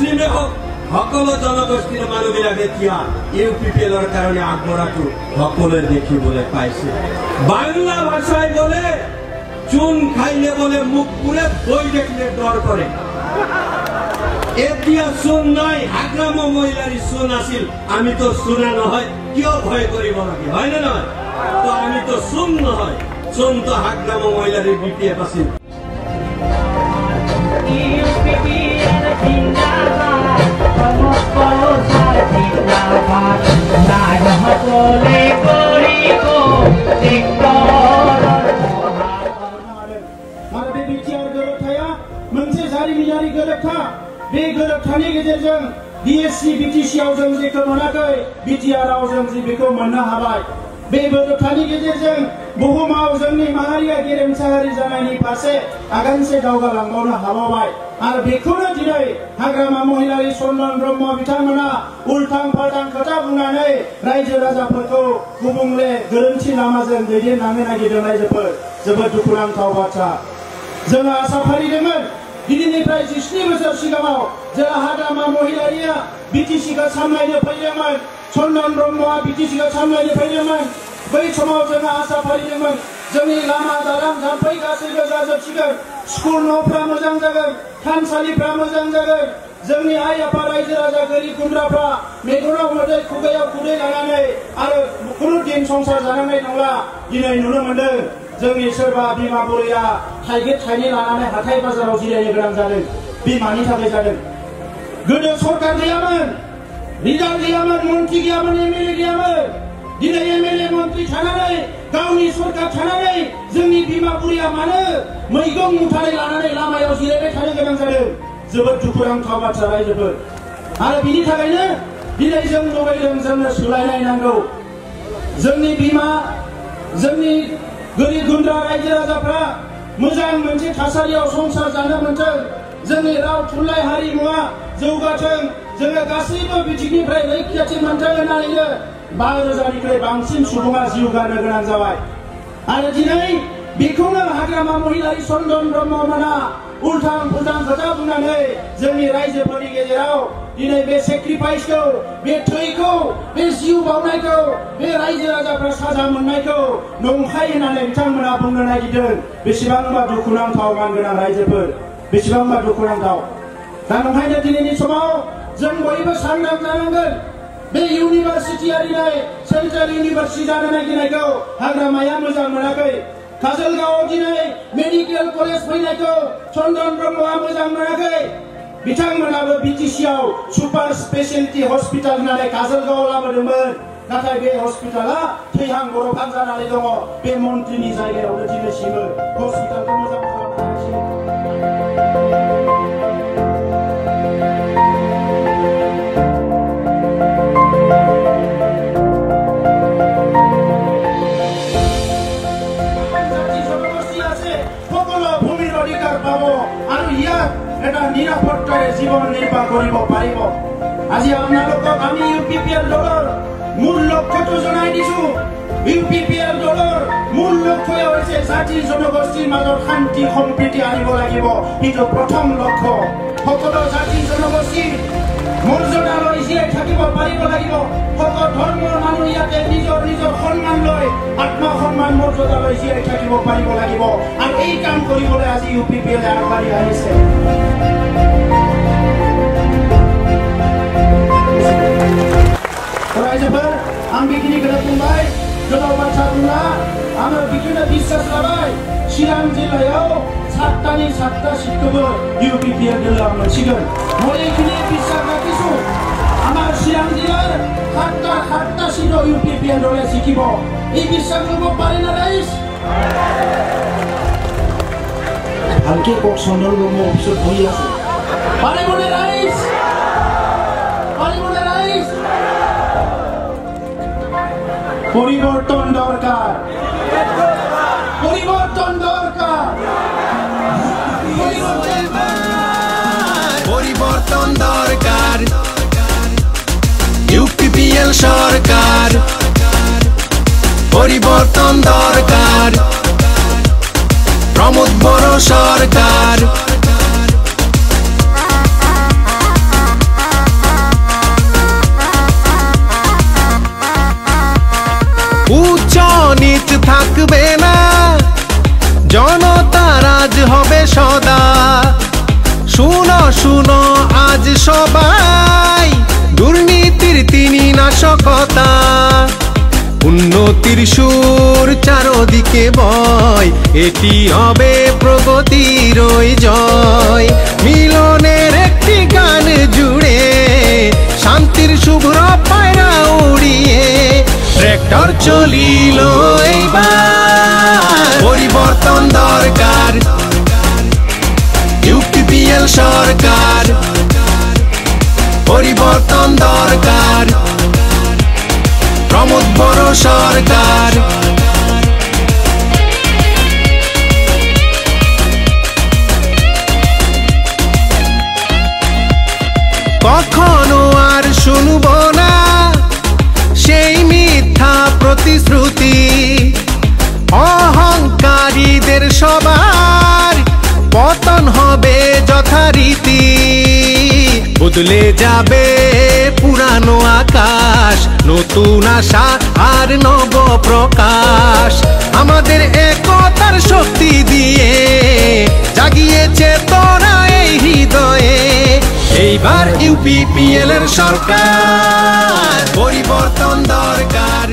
মুসলিমে হোক সকলো জনগোষ্ঠীর মানুষবিলাকে দিয়া ইউপিপিএলৰ কাৰণে আগবঢ়াটো সকলোৱে দেখি বলে পাইছে। বাংলা ভাষায় বলে চুন খাইলে বলে মুখ পুরে বই দেখলে ডর করে। এতিয়া চুন নাই, হাগ্রাম মহিলার চুন আছিল, আমি তো চুনা নহয়, কিয় ভয় করিব লাগে, হয় না নয়? তো আমি তো চুন নহয়, চুন তো হাগ্রাম মহিলার বিপিএফ আছিল। मोनसे जारिमिनारि गोरोबथा बे गोरोबथानि गेजेरजों DSC BTC-आव जों जेखौ मोनाखै BTR-आव जों बेखौ मोननो हाबाय। बे गोरोबथानि गेजेरजों बुहुमाव जोंनि माहारिया गेरेमसा हारि जानायनि फारसे आगानसे दावगालांबावनो हाबावबाय। आरो बेखौनो दिनै हाग्रामा महिलारि चन्दन ब्रह्म बिथांमोना उल्थां फाल्थां खोथा बुंनानै रायजो राजाफोरखौ गुबुंले गोरोन्थि लामाजों दैदेनलांनो नागिरदों। जोबोद दुखुनांथाव बाथ्रा। जोङो आसा फारिदोंमोन दिनैनिफ्राय 17 बोसोर सिगाङाव जेला हाग्रामा महिलारिया BTC-खौ सामलायनो फैदोंमोन, चन्दन ब्रह्मआ BTC-खौ सामलायनो फैदोंमोन, बै समाव जोङो आसा फारिदोंमोन जोंनि लामा दालां जाम्फै गासैबो जाजोबसिगोन, स्कुल न'फ्रा मोजां जागोन, थानसालिफ्रा मोजां जागोन, जोंनि आइ आफा रायजो राजा गोरिब गुन्द्राफ्रा मेगनाव मोदै खुगायाव खुदै लानानै आरो खुनु दिन संसार जानांनाय नंला। दिनै नुनो मोन्दों जोंनि सोरबा बिमा बुरैया थाइगिर थाइनै लानानै हाथाय बाजाराव जिरायनो गोनां जादों। बिमानि थाखाय जादों। गोदो सरकार गैयामोन, रिजाल्ट गैयामोन, मन्त्रि गैयामोन, एमएलए गैयामोन। दिनै एमएलए मन्त्रि थानानै गावनि सरकार थानानै जोंनि बिमा बुरैया मानो मैगं मुथानै लानानै लामायाव जिरायबाय थानो गोनां जादों। जोबोद दुखुनांथाव बाथ्रा रायजोफोर। आरो बिनि थाखायनो दिनै जों लुबैदों जोंनो सोलायनाय नांगौ। जोंनि गोरिब गुन्द्रा रायजो राजाफ्रा मोजां मोनसे थासारियाव संसार जानो मोनथों, जोंनि राव थुनलाइ हारिमुआ जौगाथों, जोङो गासैबो बिथिंनिफ्राय रैखाथि मोनथों होननानैनो 5,000निख्रुइ बांसिन सुबुङा जिउ गारनो गोनां जाबाय। आरो दिनै बेखौनो हाग्रामा महिलारि चन्दन ब्रह्ममोना उल्थां फाल्थां खोथा बुंनानै जोंनि रायजोफोरनि गेजेराव दिनै बे सेक्रिफाइसखौ, बे थैखौ, बे जिउ बावनायखौ, बे रायजो राजाफ्रा साजा मोननायखौ नंखाय होननानै बिथांमोना बुंनो नागिरदों। बेसेबांबा दुखुनांथाव मानगोनां रायजोफोर, बेसेबांबा दुखुनांथाव। दा नंखायनो दिनैनि समाव जों बयबो सांग्रां जानांगोन। बे इउनिभारसिटियारिनाय सेन्ट्रेल इउनिभारसिटि जानो नागिरनायखौ हाग्रामाया मोजां मोनाखै। काजलगावआव दिनै मेडिकेल कलेज फैनायखौ चन्दन ब्रह्मआ मोजां मोनाखै। बिथांमोनाबो BTC-आव सुपार स्पेशलिटी हस्पिटाल होननानै काजलगावआव लाबोदोंमोन, नाथाय बे हस्पिटाला थैहां गरखां जानानै दङ। बे मन्त्रिनि जायगायावनो दिनैसिमबो हस्पिटालखौ मोजां खालामनो हायाखै। এটা নিরাপত্তাৰে জীৱন নিৰ্বাহ কৰিব পাৰিব। আজি আপোনালোকক আমি ইউপিপিএল দলৰ মূল লক্ষ্যটো জনাই দিছো। ইউপিপিএল দলৰ মূল লক্ষ্য হৈছে জাতি জনগোষ্ঠীৰ মাজত শান্তি সম্প্ৰীতি আনিব লাগিব। এইটো প্ৰথম লক্ষ্য। সকলো জাতি জনগোষ্ঠী মৰ্যাদা লৈ জীয়াই থাকিব পাৰিব লাগিব। সকলো ধৰ্মৰ মানুহ ইয়াতে নিজৰ নিজৰ সন্মান লৈ আত্মসন্মান মৰ্যাদা লৈ জীয়াই থাকিব পাৰিব লাগিব। আৰু এই কাম কৰিবলৈ আজি ইউপিপিএল আগবাঢ়ি আহিছে। रायजोफोर आं बेखिनिखौनो बुंबाय, गोलाव बाथ्रा बुंला। आङो बेखौनो बिश्वास लाबाय चिरां जिल्लायाव 7टानि 7टा सिटखौबो इउपिपिएल दलआ मोनसिगोन। মই এইখিনি বিশ্বাস ৰাখিছো আমাৰ চিৰাং জিলাৰ 7টা সিট ইউপিপিএল দলে জিকিব। এই বিশ্বাস ল'ব পাৰে না ৰাইজ? ভালকে কওক, চন্দন ব্ৰহ্ম অফিচত বহি আছে। পাৰিবনে ৰাইজ? পাৰিবনে ৰাইজ? পরিবর্তন দরকার, পরিবর্তন দরকার, পরিবর্তন দরকার। ইউপিপিএল সরকার পরিবর্তন দরকার। প্রমোদ বড় সরকার উচ্চ নিচ থাকবে না, জনতা রাজ হবে সদা। শুনো শুনো আজ সবাই, দুর্নীতির তিনি নাশকতা। উন্নতির সুর চারদিকে বয়, এটি হবে প্রগতির জয়। মিলনের একটি গান জুড়ে, শান্তির শুভ্র পায়রা উড়িয়ে, ট্র্যাক্টর চলিল এইবার। পরিবর্তন দরকার, ইউপিপিএল সরকার। পরিবর্তন দরকার, প্রমোদ বড় সরকার। কখনো আর শুনব না সেই মিথ্যা প্রতিশ্রুতি। অহংকারীদের সবার পতন হবে যথারীতি। বদলে যাবে পুরানো আকাশ, নতুন আশা আর নব প্রকাশ। আমাদের একতার শক্তি দিয়ে জাগিয়েছে তোরা এই হৃদয়ে। এইবার ইউপিপিএল এর সরকার, পরিবর্তন দরকার।